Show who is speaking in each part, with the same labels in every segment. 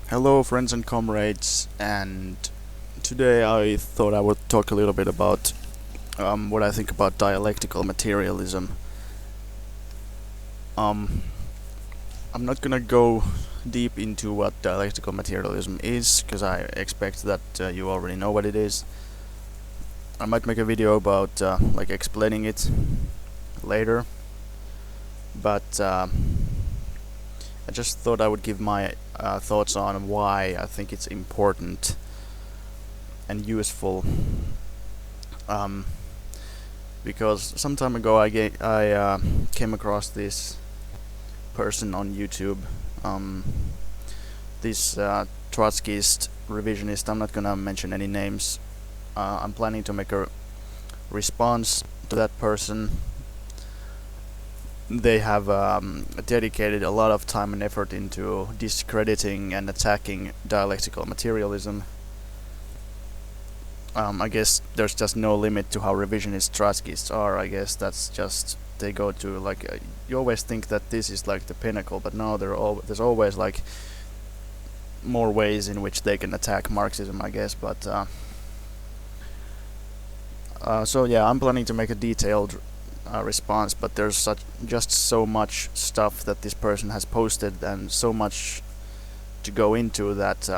Speaker 1: Hello, friends and comrades, and today I thought I would talk a little bit about what I think about dialectical materialism. Um, I'm not gonna go deep into what dialectical materialism is, because I expect that you already know what it is. I might make a video about like explaining it later, but I just thought I would give my thoughts on why I think it's important and useful. Um, because some time ago I came across this person on YouTube, um, this Trotskyist revisionist. I'm not gonna mention any names. I'm planning to make a response to that person. They have dedicated a lot of time and effort into discrediting and attacking dialectical materialism. I guess there's just no limit to how revisionist Trotskyists are. I guess that's just they go to like you always think that this is like the pinnacle, but no, there's always like more ways in which they can attack Marxism, I guess. But so yeah, I'm planning to make a detailed response, but there's just so much stuff that this person has posted and so much to go into that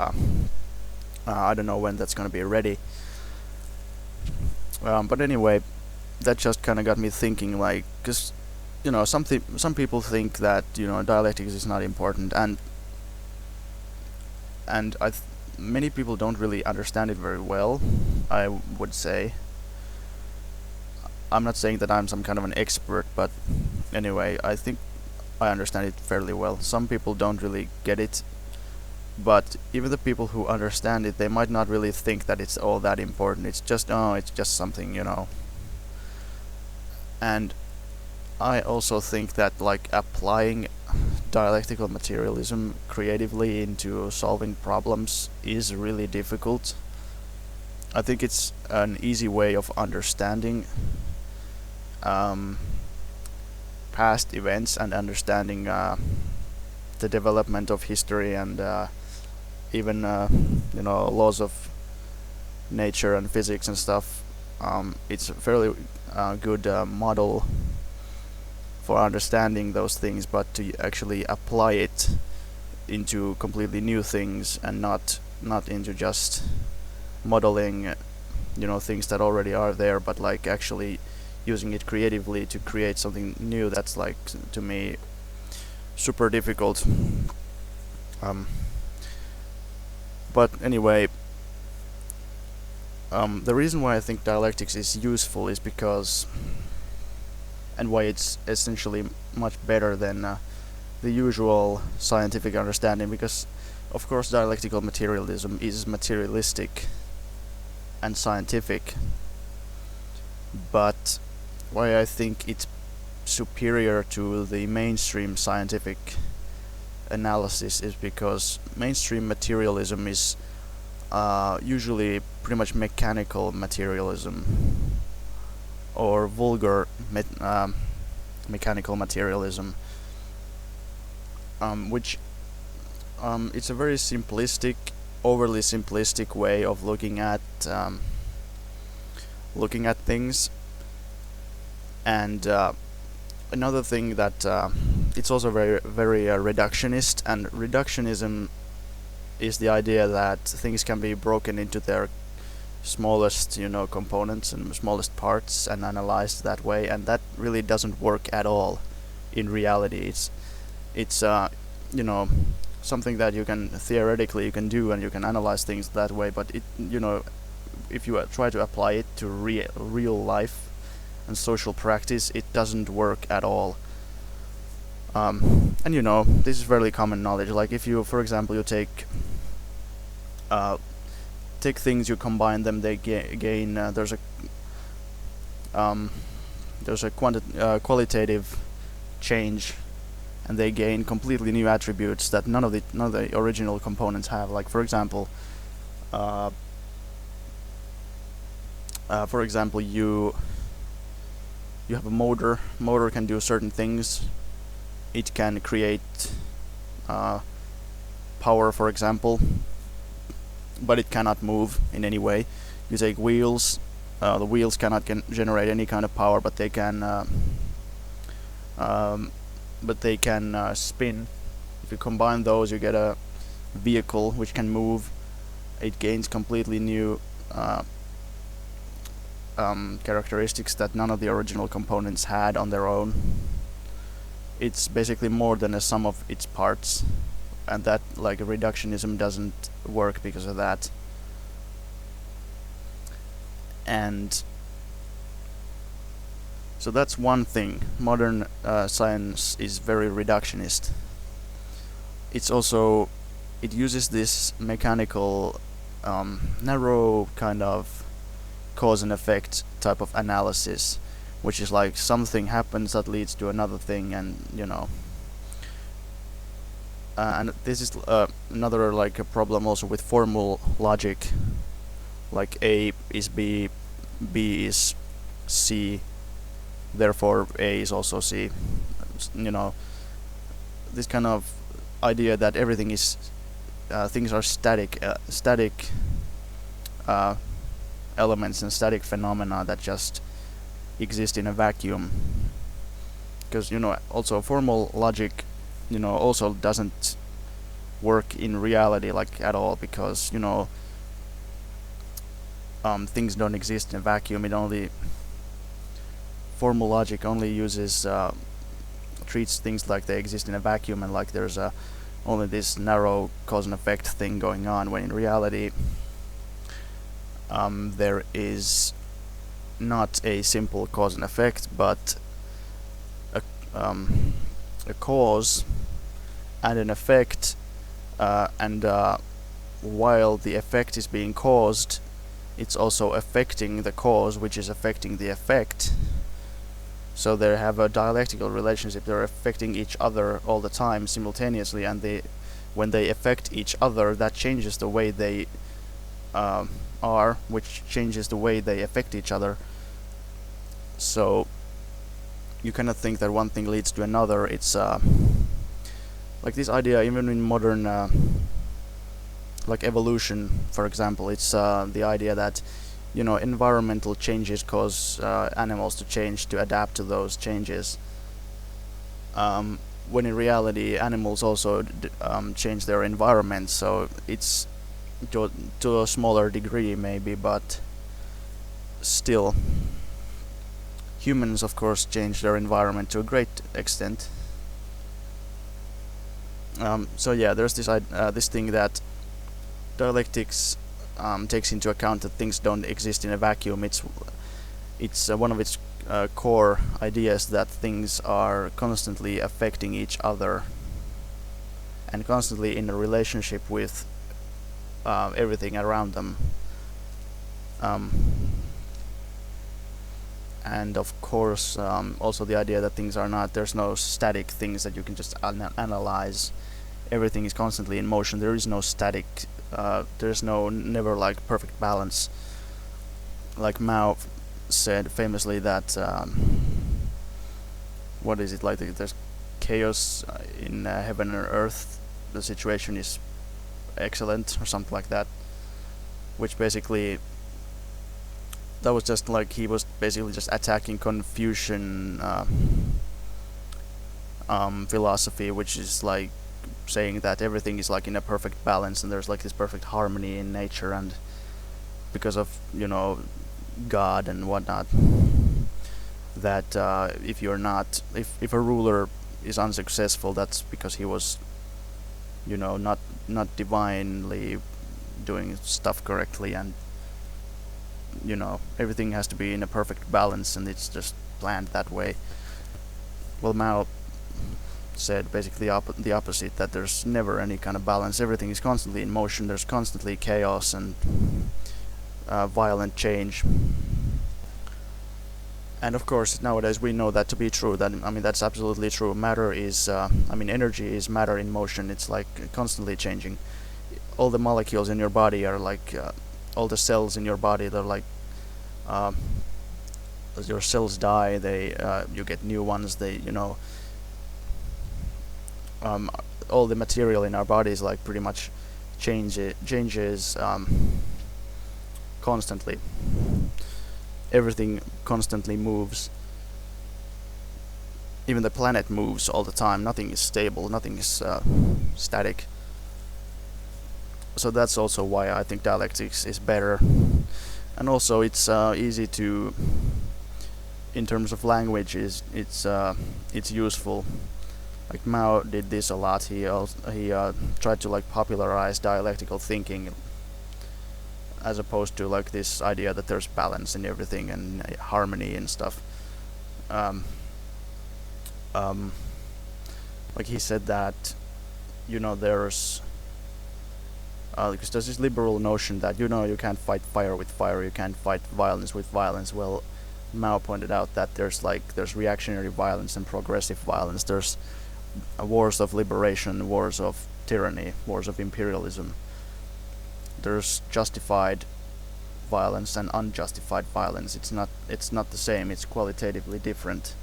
Speaker 1: I don't know when that's going to be ready. But anyway, that just kind of got me thinking, like, because some people think that dialectics is not important, and many people don't really understand it very well. I would say. I'm not saying that I'm some kind of an expert, but anyway, I think I understand it fairly well. Some people don't really get it, but even the people who understand it, they might not really think that it's all that important. It's just something. And I also think that like applying dialectical materialism creatively into solving problems is really difficult. I think it's an easy way of understanding past events and understanding the development of history and even laws of nature and physics and stuff. It's a fairly good model for understanding those things, but to actually apply it into completely new things and not into just modeling things that already are there, but like actually using it creatively to create something new, that's like, to me, super difficult. But anyway, the reason why I think dialectics is useful is because, and why it's essentially much better than the usual scientific understanding, because of course dialectical materialism is materialistic and scientific, but why I think it's superior to the mainstream scientific analysis is because mainstream materialism is usually pretty much mechanical materialism or vulgar mechanical materialism, which it's a very simplistic, overly simplistic way of looking at things. And another thing that it's also very very reductionist, and reductionism is the idea that things can be broken into their smallest components and smallest parts and analyzed that way, and that really doesn't work at all in reality. It's something that you can theoretically you can do, and you can analyze things that way, but it if you try to apply it to real life and social practice, it doesn't work at all. And this is fairly common knowledge. Like if you, for example, you take things, you combine them, they gain. There's a qualitative change, and they gain completely new attributes that none of the original components have. Like for example, you have a motor. Motor can do certain things. It can create power, for example, but it cannot move in any way. You take wheels, the wheels cannot generate any kind of power, but they can spin. If you combine those, you get a vehicle which can move. It gains completely new characteristics that none of the original components had on their own. It's basically more than a sum of its parts, and that, like, reductionism doesn't work because of that. And so that's one thing. Modern science is very reductionist. It's also, it uses this mechanical, narrow kind of cause and effect type of analysis, which is like something happens that leads to another thing, and and this is another, like, a problem also with formal logic, like A is B, B is C, therefore A is also C. This kind of idea that everything is things are static elements and static phenomena that just exist in a vacuum. Because also formal logic also doesn't work in reality, like, at all, because things don't exist in a vacuum. Formal logic only treats things like they exist in a vacuum, and like there's only this narrow cause and effect thing going on, when in reality there is not a simple cause and effect, but a cause and an effect, and while the effect is being caused, it's also affecting the cause, which is affecting the effect. So they have a dialectical relationship. They're affecting each other all the time simultaneously, and when they affect each other, that changes the way they are, which changes the way they affect each other. So you cannot think that one thing leads to another. It's like this idea, even in modern like evolution, for example, it's the idea that environmental changes cause animals to change, to adapt to those changes, when in reality animals also change their environment. So it's to a smaller degree maybe, but still humans of course change their environment to a great extent. So yeah, there's this thing that dialectics takes into account, that things don't exist in a vacuum. It's one of its core ideas that things are constantly affecting each other and constantly in a relationship with everything around them. And of course also the idea that there's no static things that you can just analyze. Everything is constantly in motion. There is no static, there's never like perfect balance. Like Mao said famously that what is it, like there's chaos in heaven and earth, the situation is excellent, or something like that, which basically that was just like he was basically just attacking Confucian philosophy, which is like saying that everything is like in a perfect balance and there's like this perfect harmony in nature, and because of God and whatnot, that if a ruler is unsuccessful, that's because he was not divinely doing stuff correctly, and everything has to be in a perfect balance, and it's just planned that way. Well, Mao said basically the opposite, that there's never any kind of balance. Everything is constantly in motion. There's constantly chaos and violent change. And of course nowadays we know that to be true. That's absolutely true. Matter is energy is matter in motion. It's like constantly changing. All the molecules in your body are like all the cells in your body, they're like as your cells die, you get new ones. all the material in our bodies like pretty much changes constantly. Everything constantly moves. Even the planet moves all the time. Nothing is stable. Nothing is static. So that's also why I think dialectics is better. And also it's easy to, in terms of languages, it's useful. Like Mao did this a lot. He tried to like popularize dialectical thinking, as opposed to like this idea that there's balance in everything and harmony and stuff. Um, um, like he said that, there's because there's this liberal notion that you can't fight fire with fire, you can't fight violence with violence. Well, Mao pointed out that there's reactionary violence and progressive violence. There's wars of liberation, wars of tyranny, wars of imperialism. There's justified violence and unjustified violence. It's not the same. It's qualitatively different.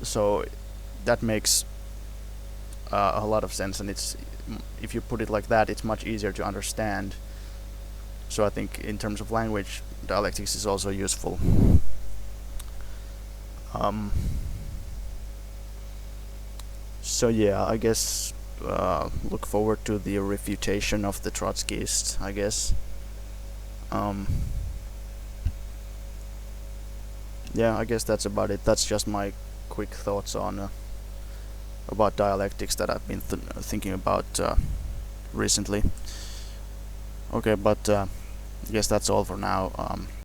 Speaker 1: So that makes a lot of sense, and if you put it like that, it's much easier to understand. So I think in terms of language, dialectics is also useful. So yeah, I guess look forward to the refutation of the Trotskyists, I guess. Yeah, I guess that's about it. That's just my quick thoughts on about dialectics that I've been thinking about recently. Okay, but I guess that's all for now.